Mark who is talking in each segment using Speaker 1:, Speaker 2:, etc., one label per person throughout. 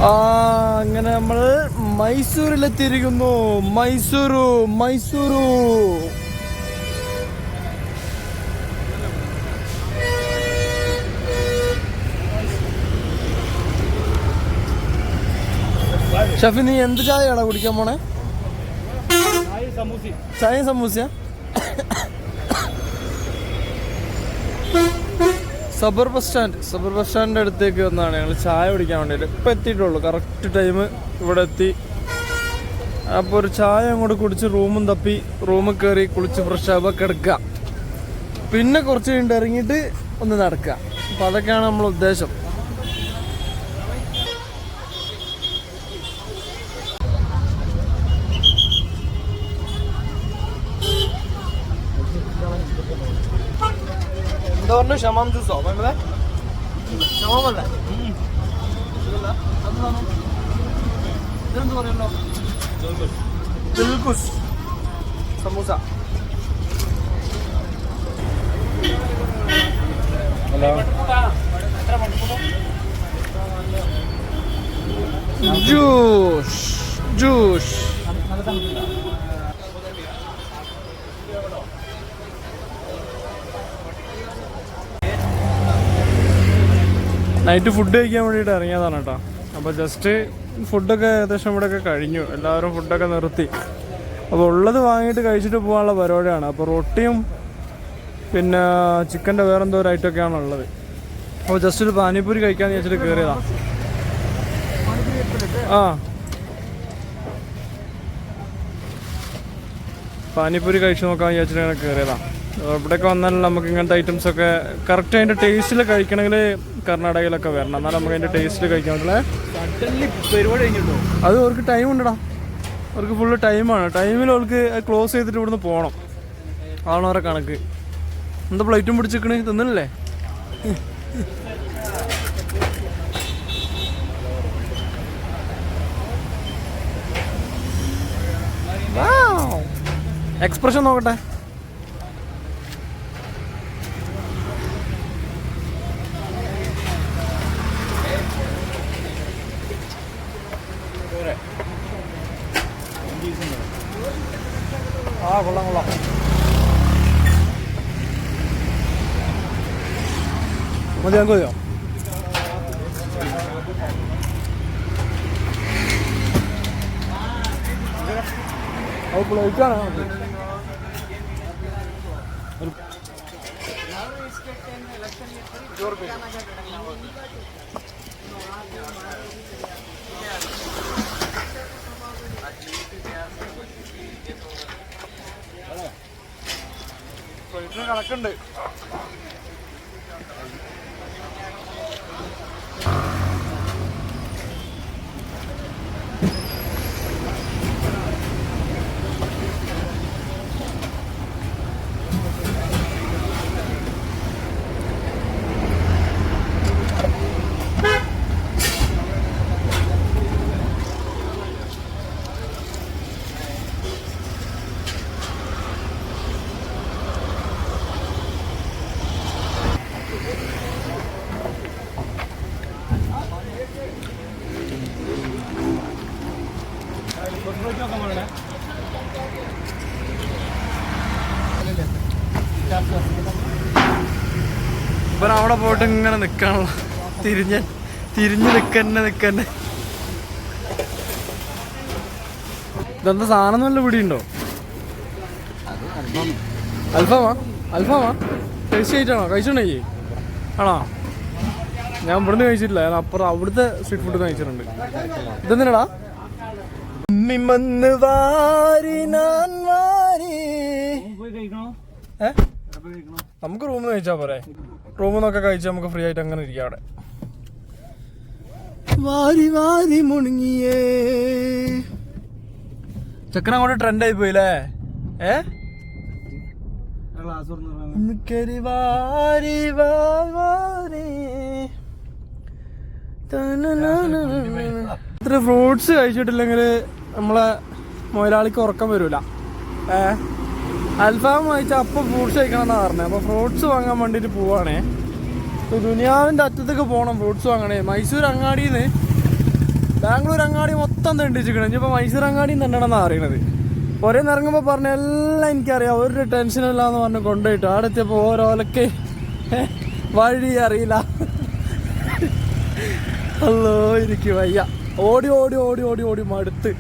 Speaker 1: അങ്ങനെ നമ്മൾ മൈസൂരിലെത്തിയിരിക്കുന്നു. മൈസൂരു ഷഫി, നീ എന്ത് ചായയാണോ കുടിക്കാൻ പോണേ? ചായയും സമൂസ. സബർ ബസ് സ്റ്റാൻഡിൻ്റെ അടുത്തേക്ക് വന്നതാണ് ഞങ്ങൾ ചായ കുടിക്കാൻ വേണ്ടിയിട്ട്. ഇപ്പം എത്തിയിട്ടുള്ളൂ, കറക്റ്റ് ടൈം ഇവിടെ എത്തി. അപ്പോൾ ഒരു ചായ അങ്ങോട്ട് കുടിച്ച് റൂമും തപ്പി റൂമിൽ കയറി കുളിച്ച് ഫ്രഷ് ആവുക, കിടക്കുക. പിന്നെ കുറച്ച് കഴിഞ്ഞിട്ട് ഇറങ്ങിയിട്ട് ഒന്ന് നടക്കുക. അപ്പോൾ അതൊക്കെയാണ് നമ്മളെ ഉദ്ദേശം. എന്താ പറഞ്ഞു? ഷമാം ജ്യൂസോ? ഷമാമല്ലേ? ഇതെന്ത് പറയുമല്ലോ? ദിൽകുസ് സമൂസ. ജ്യൂസ്. നൈറ്റ് ഫുഡ് കഴിക്കാൻ വേണ്ടിയിട്ട് ഇറങ്ങിയതാണ് കേട്ടോ. അപ്പോൾ ജസ്റ്റ് ഫുഡൊക്കെ ഏകദേശം ഇവിടെയൊക്കെ കഴിഞ്ഞു. എല്ലാവരും ഫുഡൊക്കെ നിർത്തി. അപ്പോൾ ഉള്ളത് വാങ്ങിയിട്ട് കഴിച്ചിട്ട് പോകാനുള്ള പരിപാടിയാണ്. അപ്പോൾ റൊട്ടിയും പിന്നെ ചിക്കൻ്റെ വേറെന്തോ ഒരു ഐറ്റമൊക്കെയാണ് ഉള്ളത്. അപ്പോൾ ജസ്റ്റ് ഒരു പാനിപ്പൂരി കഴിക്കാമെന്ന് വെച്ചിട്ട് കയറിയതാണ്. പാനിപ്പൂരി കഴിച്ചു നോക്കാമെന്ന് വിചാരിച്ചിട്ട് അങ്ങനെ കയറിയതാണ്. ഇവിടെയൊക്കെ വന്നാൽ നമുക്ക് ഇങ്ങനത്തെ ഐറ്റംസൊക്കെ കറക്റ്റ് അതിൻ്റെ ടേസ്റ്റിൽ കഴിക്കണമെങ്കിൽ കർണാടകയിലൊക്കെ വരണം. എന്നാൽ നമുക്ക് അതിൻ്റെ ടേസ്റ്റിൽ കഴിക്കാൻ പറ്റില്ല. പരിപാടി കഴിഞ്ഞിട്ടോ? അത് അവർക്ക് ടൈം ഉണ്ടടാ. അവർക്ക് ഫുള്ള് ടൈമാണ്. ടൈമിൽ അവർക്ക് ക്ലോസ് ചെയ്തിട്ട് ഇവിടുന്ന് പോകണം. ആണോ അവരെ കണക്ക്. എന്താ പ്ലേറ്റും പിടിച്ചിക്കണ്? തിന്നണില്ലേ? എക്സ്പ്രഷൻ നോക്കട്ടെ. കൊള്ളാം. മതി, ഞങ്ങൾക്ക് മതിയോ? അത് പ്ലേറ്റാണ്. പ്ലേറ്റിന് കണക്കുണ്ട്. ഇപ്പം അവിടെ പോയിട്ട് ഇങ്ങനെ നിൽക്കാനുള്ള തിരിഞ്ഞ് നിൽക്കന്നെ. ഇതെന്താ സാധനം നല്ല പിടിയുണ്ടോ? അൽഫാമാ ടേസ്റ്റ് ആയിട്ടാണോ? കഴിച്ചിട്ടുണ്ടോ? ആണോ? ഞാൻ ഇവിടുന്ന് കഴിച്ചിട്ടില്ല. ഞാൻ അപ്പുറം അവിടുത്തെ സ്ട്രീറ്റ് ഫുഡ് കഴിച്ചിട്ടുണ്ട്. ഇതെന്തിനാടാ? നമുക്ക് റൂമിൽ നിന്ന് കഴിച്ചാൽ പോരെ? റൂമിൽ നിന്നൊക്കെ കഴിച്ചാൽ നമുക്ക് ഫ്രീ ആയിട്ട് അങ്ങനെ ഇരിക്കാം അവിടെ. വാരി മുണുങ്ങിയേ ചെക്കൻ അങ്ങോട്ട് ട്രെൻഡ് ആയി പോയില്ലേ? ഇത്ര ഫ്രൂട്ട്സ് കഴിച്ചിട്ടില്ലെങ്കിൽ നമ്മളെ മുതലാളിക്ക് ഉറക്കം വരൂല. അൽഫാം കഴിച്ചാൽ അപ്പം ഫ്രൂട്ട്സ് കഴിക്കണം എന്നാണ് പറഞ്ഞത്. അപ്പോൾ ഫ്രൂട്ട്സ് വാങ്ങാൻ വേണ്ടിയിട്ട് പോവാണേ. ദുനിയാവിൻ്റെ അറ്റത്തേക്ക് പോകണം ഫ്രൂട്ട്സ് വാങ്ങണേ. മൈസൂർ അങ്ങാടിയിൽ നിന്ന് ബാംഗ്ലൂർ അങ്ങാടി മൊത്തം തെണ്ടിച്ചിരിക്കണം. ഇനിയിപ്പോൾ മൈസൂർ അങ്ങാടിയും തന്നെയാണെന്നാണ് അറിയണത്. പുറേ ഇറങ്ങുമ്പോൾ പറഞ്ഞ എല്ലാം എനിക്കറിയാം, ഒരു ടെൻഷനില്ല എന്ന് പറഞ്ഞ് കൊണ്ടുപോയിട്ട് അവിടെ എത്തിയപ്പോൾ ഓരോലൊക്കെ വഴി അറിയില്ല. അല്ലോ എനിക്ക് വയ്യ. ഓടി ഓടി ഓടി ഓടി ഓടി മടുത്ത്.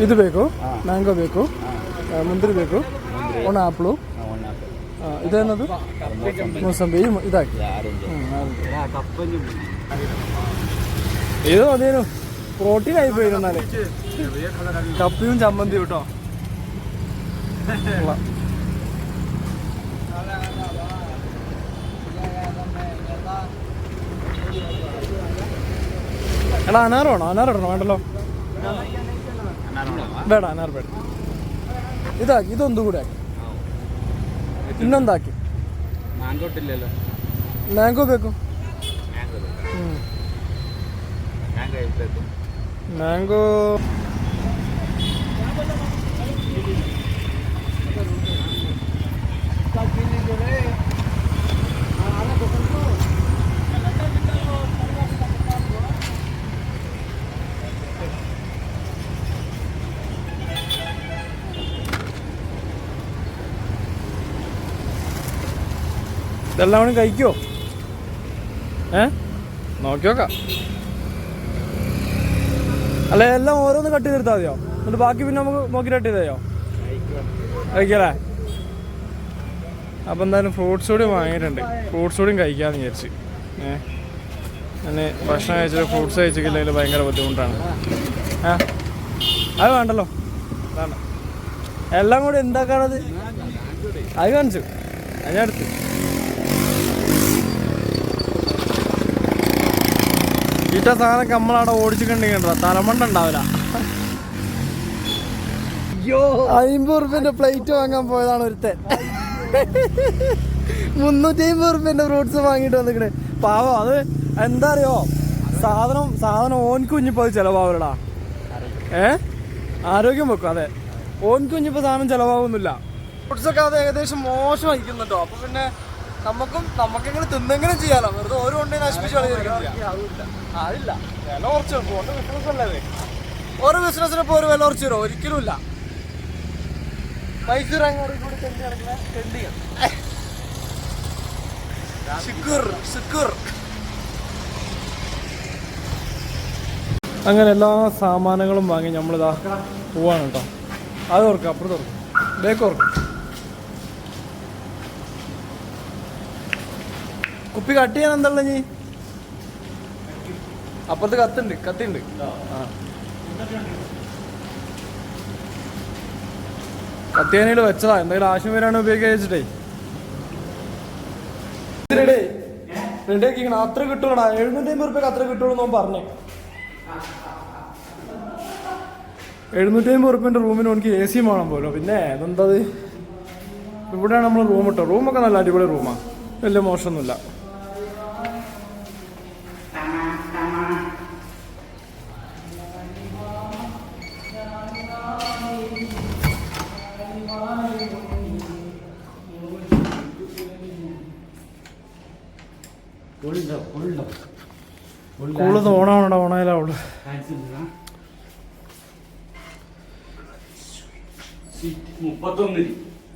Speaker 1: ಇದು ಬೇಕು, ಮ್ಯಾಂಗೋ ಬೇಕು, ಮುಂದ್ರಿ ಬೇಕು, ಒಣ ಆಪ್ಲು, ಇದೇನದು ಮೂಸಂಬಿ ಇದಾಕಿ. ഇത് അതേനു പ്രോട്ടീൻ ആയി പോയിരുന്നാല് കപ്പിയും ചമ്മന്തി കേട്ടോ. എടാ അനാർ വേണോ? അനാർ ഇടണോ? വേണ്ടല്ലോ, ಬೇಡ ಅನಾರು ಬೇಡ. ಇದಾಕಿ, ಇದೊಂದು ಕೂಡ ಹಾಕಿ, ಇನ್ನೊಂದು ಹಾಕಿ. ಮ್ಯಾಂಗೋ ಬೇಕು. ಮ್ಯಾಂಗೋ ഇതെല്ലാം കൂടി കഴിക്കുമോ? നോക്കി നോക്കാം. അല്ല എല്ലാം ഓരോന്ന് കട്ട് ചെയ്തെടുത്താൽ മതിയോ? എന്നിട്ട് ബാക്കി പിന്നെ നമുക്ക് നോക്കി കട്ട് ചെയ്തോ? കഴിക്കല്ലേ? അപ്പം എന്തായാലും ഫ്രൂട്ട്സ് കൂടി വാങ്ങിയിട്ടുണ്ട്. ഫ്രൂട്ട്സ് കൂടിയും കഴിക്കാമെന്ന് വിചാരിച്ച്. ഞാൻ ഭക്ഷണം കഴിച്ചിട്ട് ഫ്രൂട്ട്സ് കഴിച്ചിട്ടില്ലെങ്കിൽ ഭയങ്കര ബുദ്ധിമുട്ടാണ്. അത് വേണ്ടല്ലോ, വേണ്ട. എല്ലാം കൂടി എന്താക്കാണത്? അത് കാണിച്ചു, അത് ഞാൻ എടുത്ത്. ഇട്ട സാധനമൊക്കെ നമ്മളവിടെ ഓടിച്ചിട്ടുണ്ടെങ്കിൽ തലമണ്ട ഉണ്ടാവില്ല. 50 റുപ്യൻ്റെ പ്ലേറ്റ് വാങ്ങാൻ പോയതാണ് ഒരുത്തൻ. 350 റുപ്യൻ്റെ ഫ്രൂട്ട്സ് വാങ്ങിയിട്ട് വന്നിക്കണേ പാവം. അത് എന്താ അറിയോ, സാധനം ഓൻക്ക് കുഞ്ഞിപ്പോൾ അത് ചിലവാവില്ലടാ. ആരോഗ്യം വെക്കും. അതെ, ഓൻക്ക് കുഞ്ഞിപ്പോൾ സാധനം ചിലവാകുന്നില്ല. ഫ്രൂട്ട്സൊക്കെ അത് ഏകദേശം മോശമായിരിക്കുന്നു കേട്ടോ. അപ്പോൾ പിന്നെ നമുക്കെങ്ങനെ തിന്നെങ്കിലും ചെയ്യാലോ. വെറുതെ ഓരോ കൊണ്ടേ നശിപ്പിച്ച് കളിയായിരിക്കില്ല. അതില്ല, വില കുറച്ച് വെക്കും. ഓരോ ബിസിനസ് അല്ലേ, ഓരോ ബിസിനസ്സിനിപ്പോൾ ഒരു വില കുറച്ച് തരുമോ? ഒരിക്കലും ഇല്ല. മൈസൂർ അങ്ങോട്ട് കൂടി തെണ്ടി നടക്കുന്ന തെണ്ടിയാണ്. അങ്ങനെ എല്ലാ സാമാനങ്ങളും വാങ്ങി നമ്മളിതാ പോവാണ് കേട്ടോ. അത് ഓർക്കാം, അപ്പുറത്ത് ഓർക്കും, ബേക്ക് ഓർക്കും. കുപ്പി കട്ട് ചെയ്യാൻ എന്താ നീ? അപ്പുറത്ത് കത്തിണ്ട്. കത്തിയാനായിട്ട് വെച്ചതാ, എന്തെങ്കിലും ആവശ്യം വരാണ് ഉപയോഗിക്കാൻ വെച്ചിട്ടേ. റെഡിയാക്കി അത്ര കിട്ടൂടാ. 750 റുപ്യക്ക് അത്ര കിട്ടുള്ളൂ എന്ന് പറഞ്ഞേ. 750 റുപ്യൻ്റെ റൂമിന് എനിക്ക് AC വേണം പോലോ. പിന്നെ അതെന്താ, ഇവിടെയാണ് നമ്മൾ റൂം ഇട്ടോ. റൂമൊക്കെ നല്ല അടിപൊളി റൂമാണ്, വലിയ മോശമൊന്നുമില്ല. കൂടുതൽ ഓണാവണോ? ഓണായാലോ അവള്.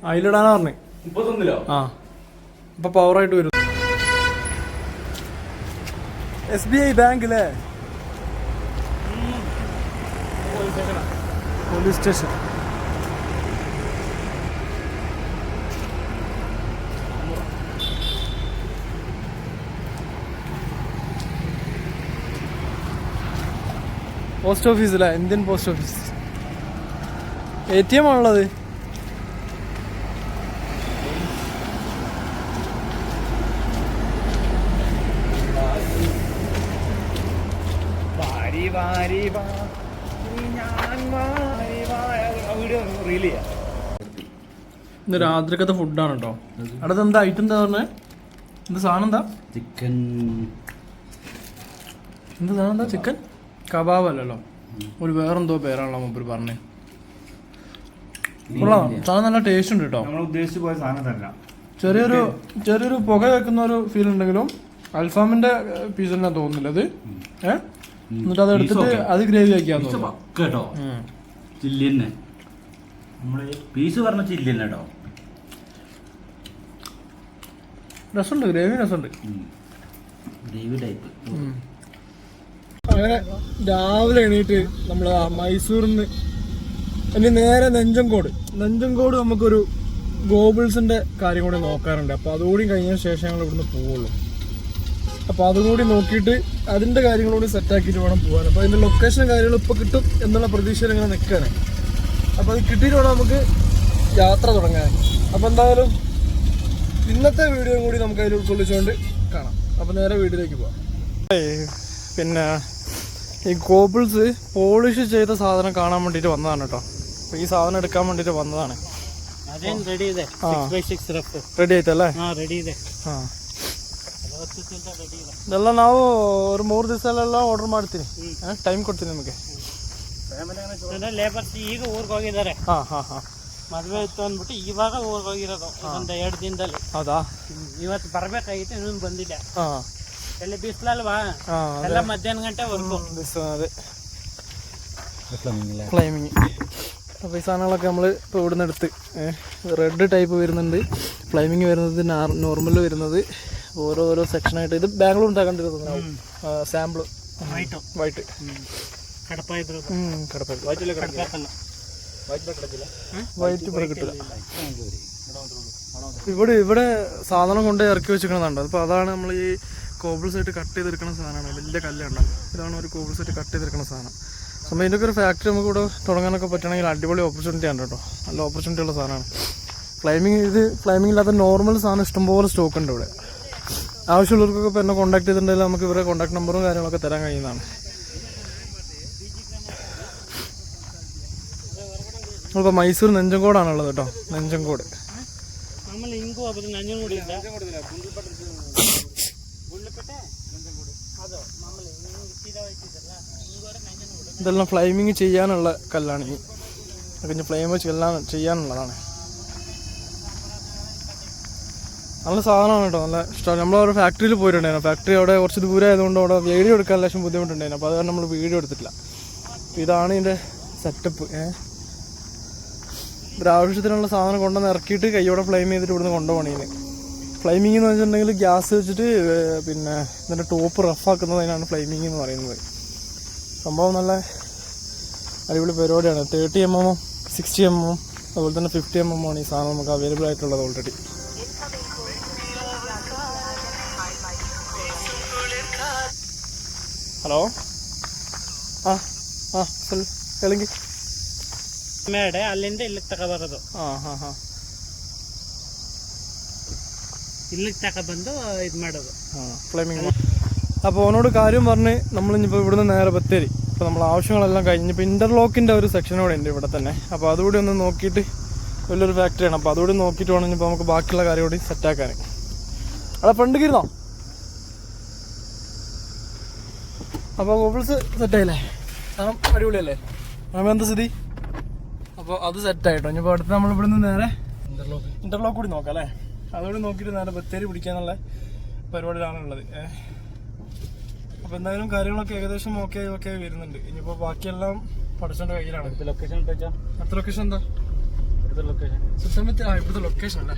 Speaker 1: അതിലിടാനാ പറഞ്ഞേ. 31 ആ, ഇപ്പൊ പവറായിട്ട് വരും. SBI ബാങ്ക് അല്ലേ? Police station. പോസ്റ്റ് ഓഫീസിലെ ഇന്ത്യൻ പോസ്റ്റ് ഓഫീസ്. ATM ആണുള്ളത്. ഇന്ന് രാത്രിക്കത്തെ ഫുഡാണ് കേട്ടോ. അവിടെ എന്താ ഐറ്റം എന്താ പറഞ്ഞേ? എന്ത് സാധനം? എന്താ ചിക്കൻ? എന്ത് സാധനം? എന്താ ചിക്കൻ കബാബ് അല്ലല്ലോ, ഒരു വേറെന്തോ പേരാണല്ലോ മുമ്പ് പറഞ്ഞേ. സാധനം നല്ല ടേസ്റ്റ് ഉണ്ട് കേട്ടോ.
Speaker 2: നമ്മൾ ഉദ്ദേശിച്ചു പോയ സാധനം തന്നെ.
Speaker 1: ചെറിയൊരു പുക വെക്കുന്ന ഒരു ഫീൽ ഉണ്ടെങ്കിലും അൽഫാമിന്റെ പീസ് തന്നെ തോന്നുന്നില്ല അത്. എന്നിട്ട് അത് എടുത്തിട്ട് അത് ഗ്രേവി ആക്കിയാന്ന് തോന്നുന്നു
Speaker 2: കേട്ടോ. ചില്ലി തന്നെ നമ്മള് പീസ് പറഞ്ഞ ചില്ലി തന്നെ കേട്ടോ.
Speaker 1: രസമുണ്ട്, ഗ്രേവി രസമുണ്ട്.
Speaker 2: Gravy type.
Speaker 1: അങ്ങനെ രാവിലെ എണീറ്റ് നമ്മൾ മൈസൂരിന്ന് ഇനി നേരെ നെഞ്ചങ്കോട് നമുക്കൊരു ഗോബിൾസിന്റെ കാര്യം കൂടി നോക്കാറുണ്ട്. അപ്പോൾ അതുകൂടി കഴിഞ്ഞ ശേഷം ഞങ്ങൾ ഇവിടുന്ന് പോവുള്ളൂ. അപ്പോൾ അതുകൂടി നോക്കിയിട്ട് അതിന്റെ കാര്യങ്ങളൂടി സെറ്റാക്കിയിട്ട് വേണം പോകാൻ. അപ്പോൾ അതിന്റെ ലൊക്കേഷനും കാര്യങ്ങളും ഇപ്പോൾ കിട്ടും എന്നുള്ള പ്രതീക്ഷയിൽ ഇങ്ങനെ നിൽക്കുകയാണ്. അപ്പോൾ അത് കിട്ടിയിട്ട് വേണം നമുക്ക് യാത്ര തുടങ്ങാൻ. അപ്പോൾ എന്തായാലും ഇന്നത്തെ വീഡിയോ കൂടി നമുക്ക് അതിൽ ഉൾക്കൊള്ളിച്ചുകൊണ്ട് കാണാം. അപ്പോൾ നേരെ വീട്ടിലേക്ക് പോവാം. പിന്നെ ഈ ഗോബിൾസ് പോളിഷ് ചെയ്ത സാധനം കാണാൻ വേണ്ടിയിട്ട് വന്നതാണ് കേട്ടോ. അപ്പോൾ ഈ സാധനം എടുക്കാൻ വേണ്ടിയിട്ട് വന്നതാണ്. ರೆಡಿ ಆಯ್ತಲ್ಲ? ಇದೆಲ್ಲ ನಾವು ಒಂದು 3 ದಿವಸಲೆಲ್ಲ ಆರ್ಡರ್ ಮಾಡ್ತೀನಿ. ಟೈಮ್ ಕೊಡ್ತೀನಿ ನಿಮಗೆ.
Speaker 3: ಲೇಬರ್ಸ್ ಈಗ ಊರಿಗೆ ಹೋಗಿದ್ದಾರೆ. ಮದುವೆ ಇತ್ತು ಅಂದ್ಬಿಟ್ಟು ಇವಾಗ ಊರಿಗೆ ಹೋಗಿರೋದು ಒಂದು 2 ದಿನದಲ್ಲಿ.
Speaker 1: ಹೌದಾ?
Speaker 3: ಇವತ್ತು ಬರ್ಬೇಕಾಗಿತ್ತು, ಇನ್ನೂ ಬಂದಿಲ್ಲ. ಎಲ್ಲಿ ಬಿಸಿಲಲ್ವಾ, ಎಲ್ಲ ಮಧ್ಯಾಹ್ನ ಗಂಟೆವರೆಗೂ
Speaker 1: അതെ ക്ലൈമിങ്. അപ്പോൾ ഈ സാധനങ്ങളൊക്കെ നമ്മൾ ഇപ്പോൾ ഇവിടുന്ന് എടുത്ത് റെഡ് ടൈപ്പ് വരുന്നുണ്ട്, ഫ്ലൈമിങ് വരുന്നത്, നോർമൽ വരുന്നത്, ഓരോ സെക്ഷനായിട്ട്. ഇത് ബാംഗ്ലൂർ ഉണ്ടാക്കേണ്ടിരുന്നു സാമ്പിൾ. വൈറ്റ് ഇവിടെ കിട്ടില്ല. ഇവിടെ സാധനം കൊണ്ട് ഇറക്കി വെച്ചിരിക്കണതുണ്ട്. അപ്പോൾ അതാണ് നമ്മൾ ഈ കോബിൾ സെറ്റ് കട്ട് ചെയ്തെടുക്കുന്ന സാധനമാണ്. വലിയ കല്ലുണ്ട്. ഇതാണ് ഒരു കോബിൾ സെറ്റ് കട്ട് ചെയ്തെടുക്കുന്ന സാധനം. അപ്പോൾ ഇതിൻ്റെയൊക്കെ ഒരു ഫാക്ടറി നമുക്ക് ഇവിടെ തുടങ്ങാനൊക്കെ പറ്റുകയാണെങ്കിൽ അടിപൊളി ഓപ്പർച്യൂണിറ്റി ആണ് കേട്ടോ. നല്ല ഓപ്പർച്യൂണിറ്റി ഉള്ള സാധനമാണ്. ഫ്ലൈമിംഗ് ഇല്ലാത്ത നോർമൽ സാധനം ഇഷ്ടംപോലെ സ്റ്റോക്ക് ഉണ്ട് ഇവിടെ. ആവശ്യമുള്ളവർക്കൊക്കെ ഇപ്പോൾ എന്നെ കോൺടാക്ട് ചെയ്തിട്ടുണ്ടെങ്കിൽ നമുക്ക് ഇവരെ കോൺടാക്ട് നമ്പറും കാര്യങ്ങളൊക്കെ തരാൻ കഴിയുന്നതാണ്. നമ്മളിപ്പോൾ മൈസൂർ നെഞ്ചങ്കോടാണുള്ളത് കേട്ടോ. നെഞ്ചങ്കോട് ഇതെല്ലാം ഫ്ലൈമിങ് ചെയ്യാനുള്ള കല്ലാണ്. ഈ കഴിഞ്ഞ് ഫ്ലെയിം വെച്ച് എല്ലാം ചെയ്യാനുള്ളതാണ്. നല്ല സാധനമാണ് കേട്ടോ, നല്ല ഇഷ്ടമാണ്. നമ്മളൊരു ഫാക്ടറിയിൽ പോയിട്ടുണ്ടായിരുന്നു. ഫാക്ടറി അവിടെ കുറച്ച് ദൂരം ആയതുകൊണ്ട് അവിടെ വീഡിയോ എടുക്കാൻ ലേശം ബുദ്ധിമുട്ടുണ്ടായിരുന്നു. അപ്പോൾ അതുകൊണ്ട് നമ്മൾ വീഡിയോ എടുത്തിട്ടില്ല. ഇതാണ് ഇതിൻ്റെ സെറ്റപ്പ്. ഒരാവശ്യത്തിനുള്ള സാധനം കൊണ്ടുവന്ന് ഇറക്കിയിട്ട് കൈയോടെ ഫ്ലെയിം ചെയ്തിട്ട് ഇവിടുന്ന് കൊണ്ടുപോകണേന്. ഫ്ലൈമിംഗ് എന്ന് വെച്ചിട്ടുണ്ടെങ്കിൽ ഗ്യാസ് വെച്ചിട്ട് പിന്നെ ഇതിൻ്റെ ടോപ്പ് റഫാക്കുന്നതിനാണ് ഫ്ലൈമിംഗ് എന്ന് പറയുന്നത്. സംഭവം നല്ല അടിപൊളി പരിപാടിയാണ്. 30 mm, 60 mm, അതുപോലെ തന്നെ 50 mm ആണ് ഈ സാധനം നമുക്ക് അവൈലബിൾ ആയിട്ടുള്ളത് ഓൾറെഡി. ഹലോ, ಹೇಳಿ.
Speaker 3: ಮೇಡೆ ಅಲ್ಲಿಂದ ಇಲ್ಲಿಗೆ ತಗೊಬರೋದು. ഇಲ್ಲಿಗೆ തകബന്ത് ഇത് ಮಾಡೋದು
Speaker 1: ഫ്ലെയിമിംഗ്. അപ്പോൾ അവനോട് കാര്യം പറഞ്ഞ് നമ്മളിപ്പോൾ ഇവിടുന്ന് നേരെ ബത്തേരി. അപ്പോൾ നമ്മൾ ആവശ്യങ്ങളെല്ലാം കഴിഞ്ഞ് ഇപ്പോൾ ഇൻ്റർലോക്കിൻ്റെ ഒരു സെക്ഷൻ കൂടെ ഉണ്ട് ഇവിടെ തന്നെ. അപ്പോൾ അതുകൂടി ഒന്ന് നോക്കിയിട്ട്, വലിയൊരു ഫാക്ടറിയാണ്. അപ്പോൾ അതുകൂടി നോക്കിയിട്ട് വേണം ഇപ്പോൾ നമുക്ക് ബാക്കിയുള്ള കാര്യം കൂടി സെറ്റാക്കാൻ. അവിടെ ഫ്രണ്ട് കീരുന്നോ? അപ്പോൾ ഗോബിൾസ് സെറ്റായില്ലേ? അടിപൊളിയല്ലേ? എന്താ സ്ഥിതി? അപ്പോൾ അത് സെറ്റായിട്ടോ. ഇനിയിപ്പോൾ അടുത്ത് നമ്മൾ ഇവിടുന്ന് നേരെ ഇൻ്റർലോക്ക് കൂടി നോക്കാം അല്ലേ? അതുകൂടി നോക്കിയിട്ട് നേരെ ബത്തേരി പിടിക്കാനുള്ള പരിപാടിയിലാണുള്ളത്. അപ്പോൾ എന്തായാലും കാര്യങ്ങളൊക്കെ ഏകദേശം ഓക്കെ വരുന്നുണ്ട്. ഇനിയിപ്പോൾ ബാക്കിയെല്ലാം പഠിച്ചോണ്ട് കയ്യിലാണ്.
Speaker 3: ലൊക്കേഷൻ
Speaker 1: അടുത്ത ലൊക്കേഷൻ എന്താ? ഇവിടുത്തെ ലൊക്കേഷൻ അല്ലേ?